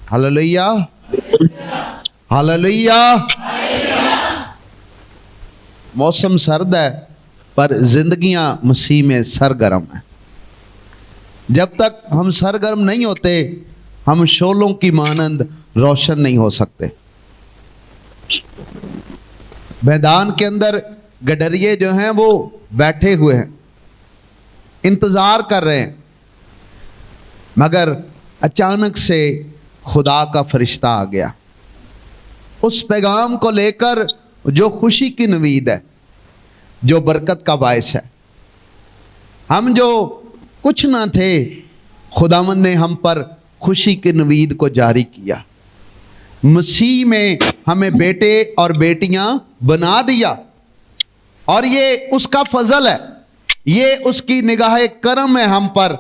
Hallelujah, hallelujah. मौसम सर्द है पर जिंदगियां मसीह में सरगर्म है। जब तक हम सरगर्म नहीं होते हम शोलों की मानंद रोशन नहीं हो सकते। मैदान के अंदर गडरिये जो हैं वो बैठे हुए हैं, इंतजार कर रहे हैं, मगर अचानक से खुदा का फरिश्ता आ गया उस पैगाम को लेकर जो खुशी की नवीद है, जो बरकत का बायस है। हम जो कुछ ना थे, खुदावंद ने हम पर खुशी की नवीद को जारी किया। मसीह में हमें बेटे और बेटियां बना दिया और ये उसका फजल है, ये उसकी निगाह करम है हम पर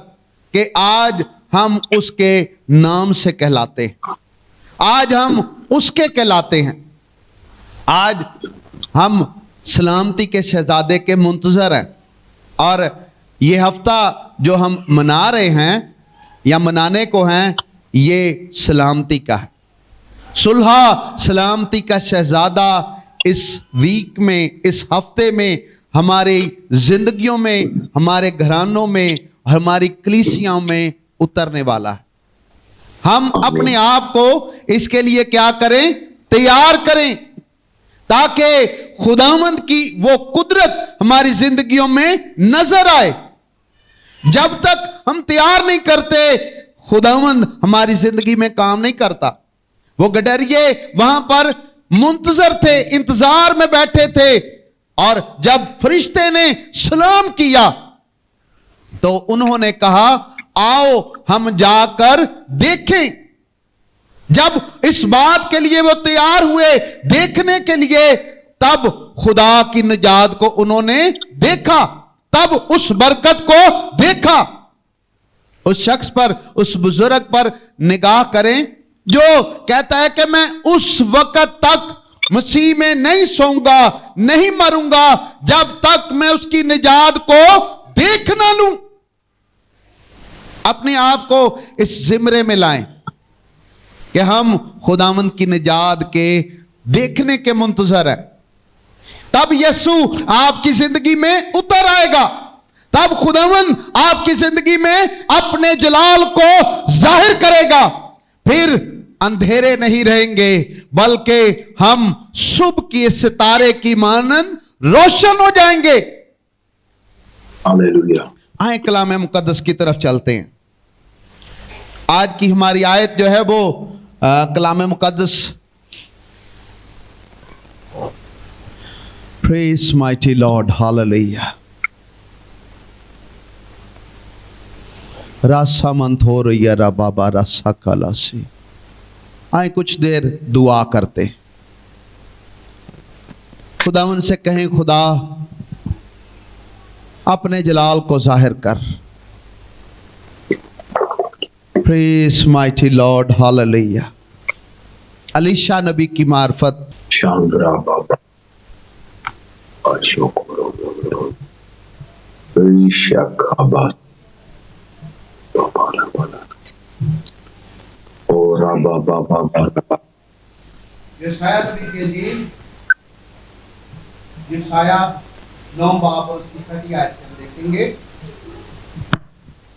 कि आज हम उसके नाम से कहलाते हैं, आज हम उसके कहलाते हैं। आज हम सलामती के शहजादे के मुंतजर हैं और ये हफ्ता जो हम मना रहे हैं या मनाने को हैं, ये सलामती का है। सुलह सलामती का शहजादा इस वीक में, इस हफ्ते में हमारी जिंदगियों में, हमारे घरानों में, हमारी कलीसियाओं में उतरने वाला है। हम अपने आप को इसके लिए क्या करें? तैयार करें, ताकि खुदावंद की वो कुदरत हमारी जिंदगियों में नजर आए। जब तक हम तैयार नहीं करते, खुदावंद हमारी जिंदगी में काम नहीं करता। वो गडरिये वहां पर मुंतजर थे, इंतजार में बैठे थे, और जब फरिश्ते ने सलाम किया तो उन्होंने कहा, आओ हम जाकर देखें। जब इस बात के लिए वो तैयार हुए, देखने के लिए, तब खुदा की निजात को उन्होंने देखा, तब उस बरकत को देखा। उस शख्स पर, उस बुजुर्ग पर निगाह करें जो कहता है कि मैं उस वक्त तक मसीह में नहीं सोऊंगा, नहीं मरूंगा, जब तक मैं उसकी निजात को देख ना लूं। अपने आप को इस जिम्रे में लाएं कि हम खुदावंद की निजात के देखने के मुंतजर हैं। तब यीशु आपकी जिंदगी में उतर आएगा, तब खुदावंद आपकी जिंदगी में अपने जलाल को जाहिर करेगा। फिर अंधेरे नहीं रहेंगे, बल्कि हम सुबह के सितारे की मानंद रोशन हो जाएंगे। हालेलुया। आए कलाम मुकद्दस की तरफ चलते हैं। आज की हमारी आयत जो है वो कलाम मुकद्दस, प्रेज माइटी लॉर्ड, हालेलुया। रासा मंथोर या बाबा रासा कालासी। आए कुछ देर दुआ करते, खुदावन से कहें, खुदा अपने जलाल को जाहिर कर। Praise mighty Lord, hallelujah. Alisha नबी की मार्फत शांद्रा बाबा ईशा खाबा और बाबा बाबा यशाया नबी के इंजील, यशाया 9 बाब और उसकी 6 आयत से हम देखेंगे।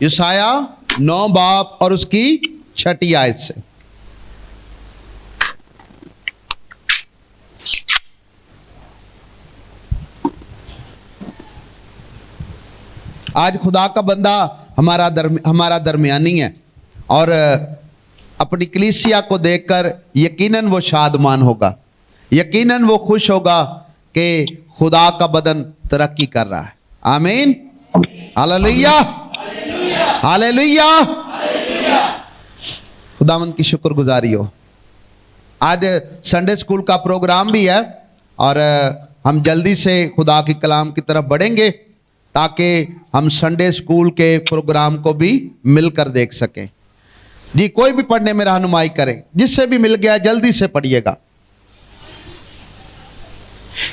यशाया 9 बाब और उसकी 6 आयत से। आज खुदा का बंदा हमारा दरमियानी है और अपनी कलीसिया को देखकर यकीनन वो शादमान होगा, यकीनन वो खुश होगा कि खुदा का बदन तरक्की कर रहा है। आमीन, हालेलुया, हालेलुया। खुदावंद की शुक्रगुजारी हो। आज संडे स्कूल का प्रोग्राम भी है और हम जल्दी से खुदा की कलाम की तरफ बढ़ेंगे ताकि हम संडे स्कूल के प्रोग्राम को भी मिलकर देख सकें। जी, कोई भी पढ़ने में रहनुमाई करें, जिससे भी मिल गया जल्दी से पढ़िएगा।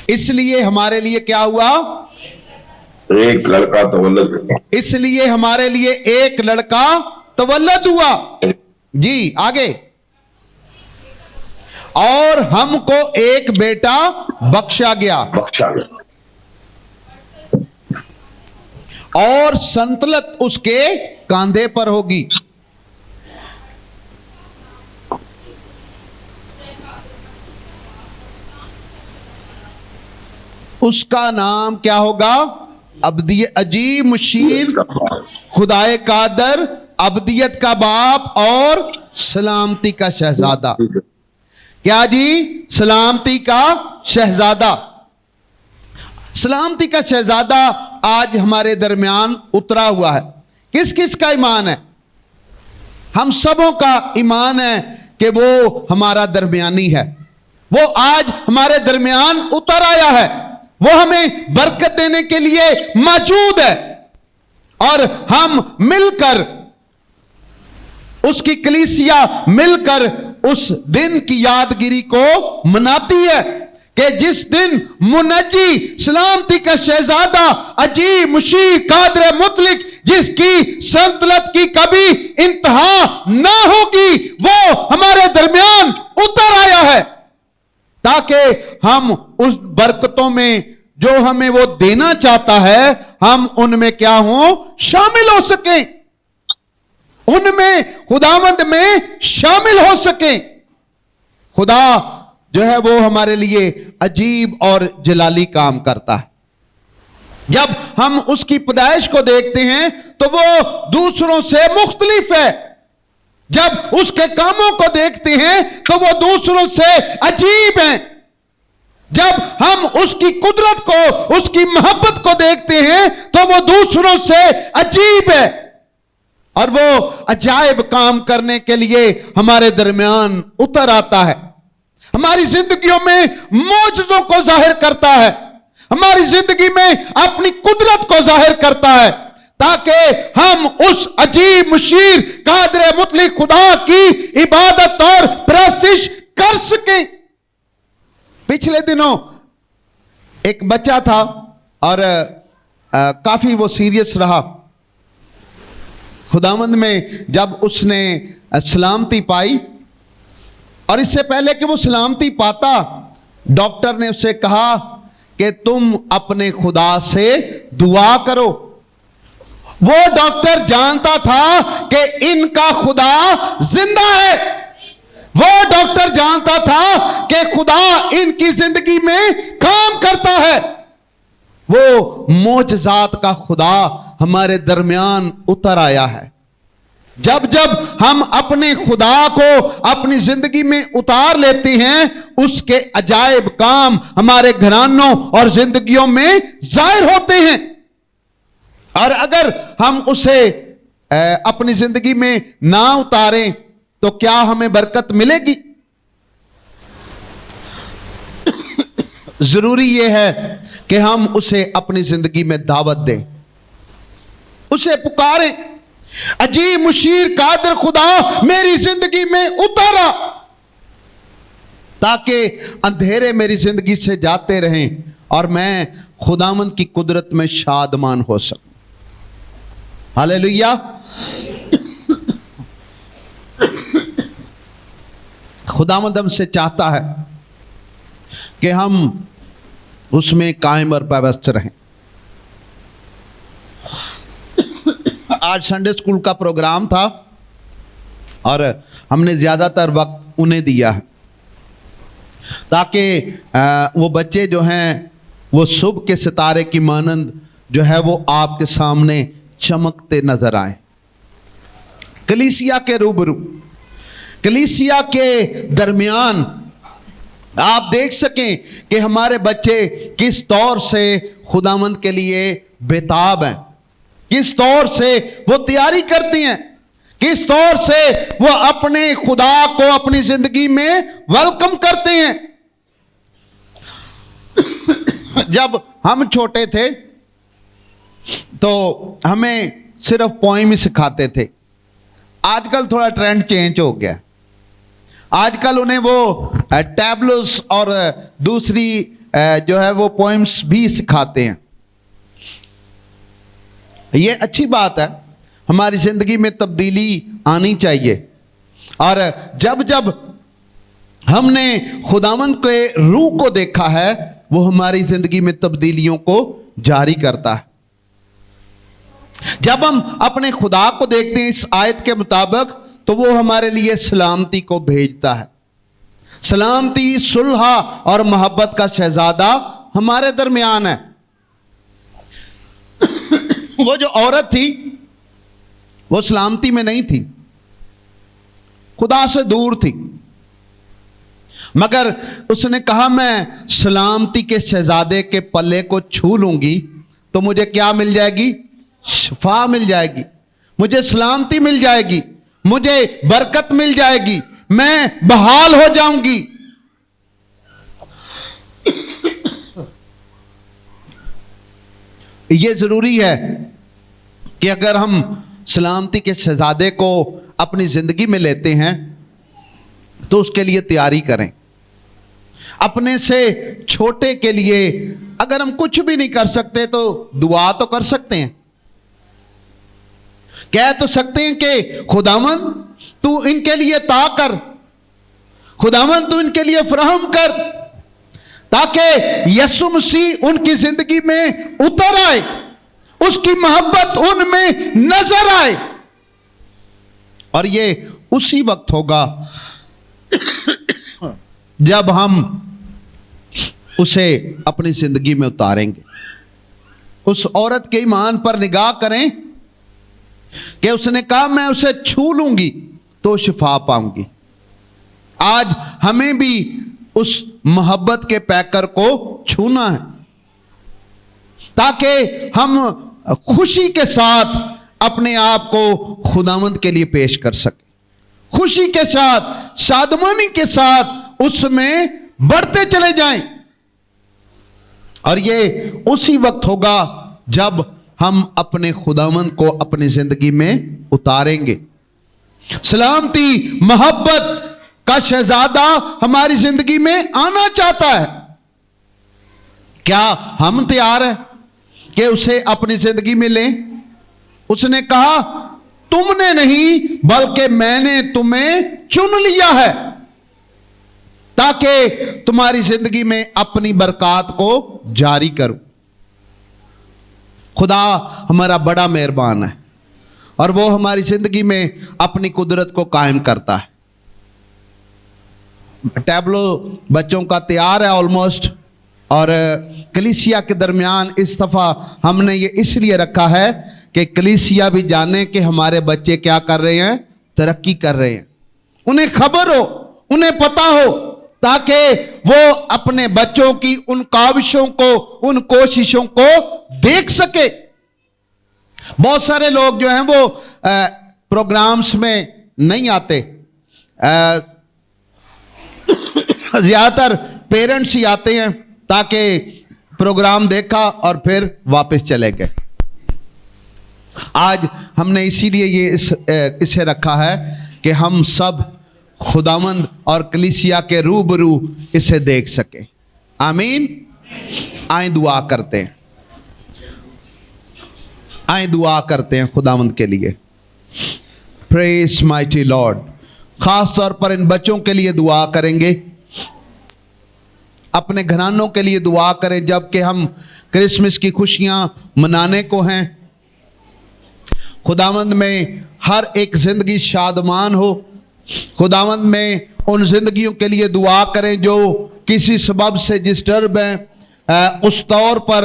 इसलिए हमारे लिए क्या हुआ? एक लड़का तवल्लद। इसलिए हमारे लिए एक लड़का तवल्लद हुआ। जी, आगे। और हमको एक बेटा बख्शा गया बख्शा गया और संतलत उसके कांधे पर होगी। उसका नाम क्या होगा? अजीब मुशीर, खुदाए कादर, अब्दियत का बाप और सलामती का शहजादा। क्या जी? सलामती का शहजादा। सलामती का शहजादा आज हमारे दरमियान उतरा हुआ है। किस किस का ईमान है? हम सबों का ईमान है कि वो हमारा दरमियानी है। वो आज हमारे दरमियान उतर आया है। वो हमें बरकत देने के लिए मौजूद है और हम मिलकर उसकी कलीसिया मिलकर उस दिन की यादगिरी को मनाती है कि जिस दिन मुनज्जी सलामती का शहजादा अजीब मुशीर कादर मुतलिक, जिसकी संतलत की कभी इंतहा ना होगी, वो हमारे दरमियान उतर आया है ताकि हम उस बरकतों में जो हमें वो देना चाहता है, हम उनमें क्या हो? शामिल हो सकें, उनमें खुदावंद में शामिल हो सकें। खुदा जो है वो हमारे लिए अजीब और जलाली काम करता है। जब हम उसकी पैदाइश को देखते हैं तो वो दूसरों से मुख्तलिफ है। जब उसके कामों को देखते हैं तो वो दूसरों से अजीब हैं। जब हम उसकी कुदरत को, उसकी मोहब्बत को देखते हैं तो वो दूसरों से अजीब है और वो अजायब काम करने के लिए हमारे दरमियान उतर आता है। हमारी जिंदगियों में मौजज़ों को जाहिर करता है, हमारी जिंदगी में अपनी कुदरत को जाहिर करता है ताकि हम उस अजीब मुशीर कादर मुतलिक खुदा की इबादत और परस्तिश कर सकें। पिछले दिनों एक बच्चा था और काफी वो सीरियस रहा। खुदावंद में जब उसने सलामती पाई और इससे पहले कि वो सलामती पाता, डॉक्टर ने उससे कहा कि तुम अपने खुदा से दुआ करो। वो डॉक्टर जानता था कि इनका खुदा जिंदा है। वो डॉक्टर जानता था कि खुदा इनकी जिंदगी में काम करता है। वो मोजज़ात का खुदा हमारे दरमियान उतर आया है। जब जब हम अपने खुदा को अपनी जिंदगी में उतार लेते हैं, उसके अजायब काम हमारे घरानों और जिंदगियों में जाहिर होते हैं। और अगर हम उसे अपनी जिंदगी में ना उतारें तो क्या हमें बरकत मिलेगी? जरूरी यह है कि हम उसे अपनी जिंदगी में दावत दें, उसे पुकारें, अजीब मुशीर कादर खुदा मेरी जिंदगी में उतारा, ताकि अंधेरे मेरी जिंदगी से जाते रहें और मैं खुदावंद की कुदरत में शादमान हो सकूं। हालेलुया। खुदावंद हमसे चाहता है कि हम उसमें कायम और पाबंद रहें। आज संडे स्कूल का प्रोग्राम था और हमने ज्यादातर वक्त उन्हें दिया है ताकि वो बच्चे जो हैं वो सुबह के सितारे की मानंद जो है वो आपके सामने चमकते नजर आए, कलीसिया के रूबरू, कलीसिया के दरमियान आप देख सकें कि हमारे बच्चे किस तौर से खुदावंद के लिए बेताब हैं, किस तौर से वो तैयारी करती हैं, किस तौर से वो अपने खुदा को अपनी जिंदगी में वेलकम करते हैं। जब हम छोटे थे तो हमें सिर्फ पोइम ही सिखाते थे। आजकल थोड़ा ट्रेंड चेंज हो गया। आजकल उन्हें वो टैबलोस और दूसरी जो है वो पोइम्स भी सिखाते हैं। ये अच्छी बात है, हमारी जिंदगी में तब्दीली आनी चाहिए। और जब जब हमने खुदावंद के रूह को देखा है, वो हमारी जिंदगी में तब्दीलियों को जारी करता है। जब हम अपने खुदा को देखते हैं इस आयत के मुताबिक, तो वो हमारे लिए सलामती को भेजता है। सलामती, सुलह और मोहब्बत का शहजादा हमारे दरमियान है। वो जो औरत थी वो सलामती में नहीं थी, खुदा से दूर थी, मगर उसने कहा मैं सलामती के शहजादे के पल्ले को छू लूंगी तो मुझे क्या मिल जाएगी? शिफा मिल जाएगी, मुझे सलामती मिल जाएगी, मुझे बरकत मिल जाएगी, मैं बहाल हो जाऊंगी। यह जरूरी है कि अगर हम सलामती के शहजादे को अपनी जिंदगी में लेते हैं तो उसके लिए तैयारी करें। अपने से छोटे के लिए अगर हम कुछ भी नहीं कर सकते तो दुआ तो कर सकते हैं, कह तो सकते हैं कि खुदावंद तू इनके लिए ता कर, खुदावंद तू इनके लिए फराहम कर, ताकि यीशु मसीह उनकी जिंदगी में उतर आए, उसकी मोहब्बत उनमें नजर आए। और ये उसी वक्त होगा जब हम उसे अपनी जिंदगी में उतारेंगे। उस औरत के ईमान पर निगाह करें कि उसने कहा मैं उसे छू लूंगी तो शिफा पाऊंगी। आज हमें भी उस मोहब्बत के पैकर को छूना है ताकि हम खुशी के साथ अपने आप को खुदावंद के लिए पेश कर सकें, खुशी के साथ, शादमानी के साथ उसमें बढ़ते चले जाएं। और ये उसी वक्त होगा जब हम अपने खुदावंद को अपनी जिंदगी में उतारेंगे। सलामती, मोहब्बत का शहजादा हमारी जिंदगी में आना चाहता है। क्या हम तैयार हैं कि उसे अपनी जिंदगी में लें? उसने कहा तुमने नहीं बल्कि मैंने तुम्हें चुन लिया है ताकि तुम्हारी जिंदगी में अपनी बरकत को जारी करूं। खुदा हमारा बड़ा मेहरबान है और वो हमारी जिंदगी में अपनी कुदरत को कायम करता है। टैबलो बच्चों का तैयार है ऑलमोस्ट, और कलीसिया के दरमियान इस दफा हमने ये इसलिए रखा है कि कलीसिया भी जाने कि हमारे बच्चे क्या कर रहे हैं, तरक्की कर रहे हैं, उन्हें खबर हो, उन्हें पता हो, ताकि वो अपने बच्चों की उन काविशों को, उन कोशिशों को देख सके। बहुत सारे लोग जो हैं वो प्रोग्राम्स में नहीं आते, ज्यादातर पेरेंट्स ही आते हैं ताकि प्रोग्राम देखा और फिर वापस चले गए। आज हमने इसीलिए ये इसे रखा है कि हम सब खुदावंद और कलीसिया के रूबरू इसे देख सके। आमीन। आए दुआ करते हैं, आए दुआ करते हैं खुदावंद के लिए। Praise mighty Lord. खास तौर पर इन बच्चों के लिए दुआ करेंगे, अपने घरानों के लिए दुआ करें जबकि हम क्रिसमस की खुशियां मनाने को हैं। खुदावंद में हर एक जिंदगी शादमान हो। खुदावंद में उन जिंदगियों के लिए दुआ करें जो किसी सबब से डिस्टर्ब हैं, उस तौर पर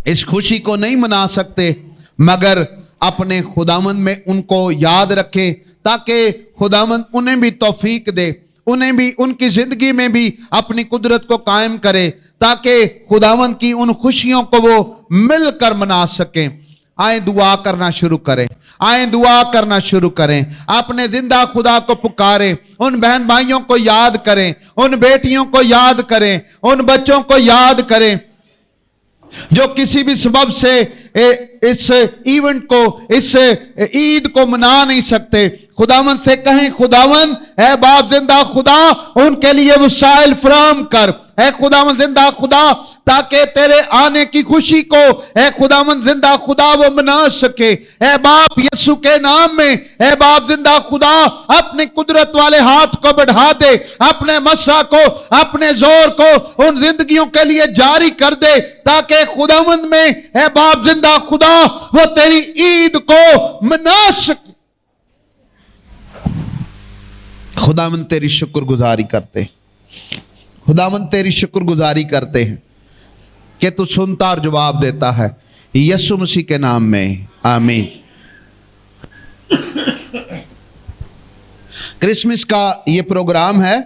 इस खुशी को नहीं मना सकते, मगर अपने खुदावंद में उनको याद रखें ताकि खुदावंद उन्हें भी तौफीक दे, उन्हें भी उनकी जिंदगी में भी अपनी कुदरत को कायम करे, ताकि खुदावंद की उन खुशियों को वो मिलकर मना सकें। आए दुआ करना शुरू करें, आए दुआ करना शुरू करें, अपने जिंदा खुदा को पुकारें, उन बहन भाइयों को याद करें, उन बेटियों को याद करें, उन बच्चों को याद करें जो किसी भी सबब से इस इवेंट को, इस ईद को मना नहीं सकते। खुदावंद से कहें, खुदावंद है बाप जिंदा खुदा, उनके लिए वसाइल फराहम कर। ऐ खुदावंद जिंदा खुदा, ताकि तेरे आने की खुशी को ऐ खुदावंद जिंदा खुदा वो मना सके। ऐ बाप यीशु के नाम में, ऐ बाप जिंदा खुदा अपने कुदरत वाले हाथ को बढ़ा दे, अपने मसा को, अपने जोर को उन जिंदगियों के लिए जारी कर दे, ताकि खुदावंद में ऐ बाप जिंदा खुदा वो तेरी ईद को मना सके। खुदावंद तेरी शुक्रगुजारी करते हैं, खुदावंद तेरी शुक्रगुजारी करते हैं कि तू सुनता और जवाब देता है, यीशु मसीह के नाम में आमीन। क्रिसमस का ये प्रोग्राम है।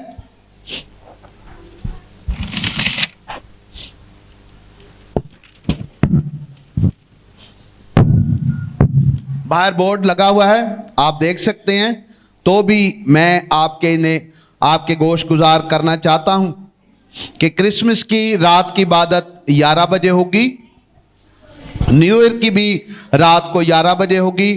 बाहर बोर्ड लगा हुआ है, आप देख सकते हैं। तो भी मैं आपके गोश गुजार करना चाहता हूं कि क्रिसमस की रात की इबादत 11 बजे होगी, न्यू ईयर की भी रात को 11 बजे होगी।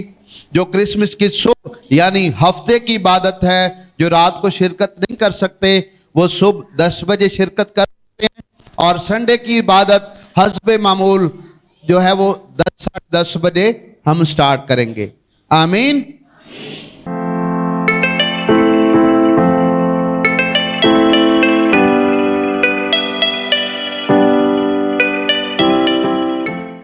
जो क्रिसमस की सुबह यानी हफ्ते की इबादत है, जो रात को शिरकत नहीं कर सकते, वो सुबह 10 बजे शिरकत कर सकते हैं। और संडे की इबादत हस्बे मामूल जो है वो 10 बजे हम स्टार्ट करेंगे। आमीन।